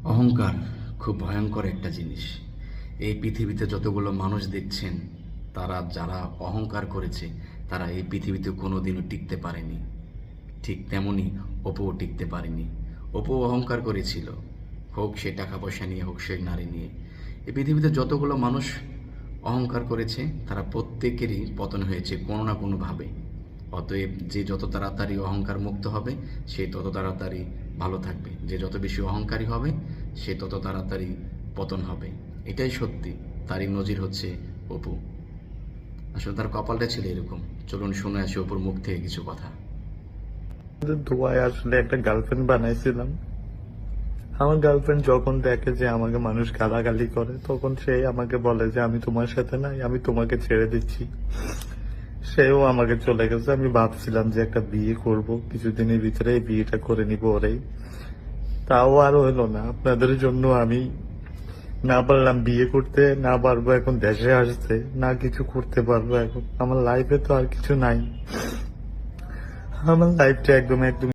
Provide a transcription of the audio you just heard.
অহংকার খুব ভয়ঙ্কর একটা জিনিস। এই পৃথিবীতে যতগুলো মানুষ দেখছেন, তারা যারা অহংকার করেছে তারা এই পৃথিবীতে কোনোদিনও টিকতে পারেনি। ঠিক তেমনি অপুও টিকতে পারেনি। অপু অহংকার করেছিল, হোক সে টাকা পয়সা নিয়ে, হোক সে নারী নিয়ে। এই পৃথিবীতে যতগুলো মানুষ অহংকার করেছে তারা প্রত্যেকেরই পতন হয়েছে কোনো না কোনোভাবে। অতএব যে যত তাড়াতাড়ি অহংকার মুক্ত হবে সে তত তাড়াতাড়ি ভালো থাকবে, যে যত বেশি অহংকারী হবে সে তত তাড়াতাড়ি পতন হবে। এটাই সত্যি। তারই নজির হচ্ছে অপু। আসলে তার কপালটা ছিল এরকম। চলুন শুনে আসি অপুর মুখ থেকে কিছু কথা। দুবাই আসলে একটা গার্লফ্রেন্ড বানাইছিলাম। আমার গার্লফ্রেন্ড যখন দেখে যে আমাকে মানুষ গালাগালি করে, তখন সে আমাকে বলে যে আমি তোমার সাথে নাই, আমি তোমাকে ছেড়ে দিচ্ছি। সেও আমাকে চলে গেছে। আমি ভাবছিলাম যে একটা বিয়ে করব, কিছুদিনের ভিতরে এই বিয়েটা করে নিব ওরেই। তাও আর হইলো না। আপনাদের জন্য আমি না পারলাম বিয়ে করতে, না পারবো এখন দেশে আসতে, না কিছু করতে পারবো। এখন আমার লাইফে তো আর কিছু নাই। আমার লাইফটা একদম একদম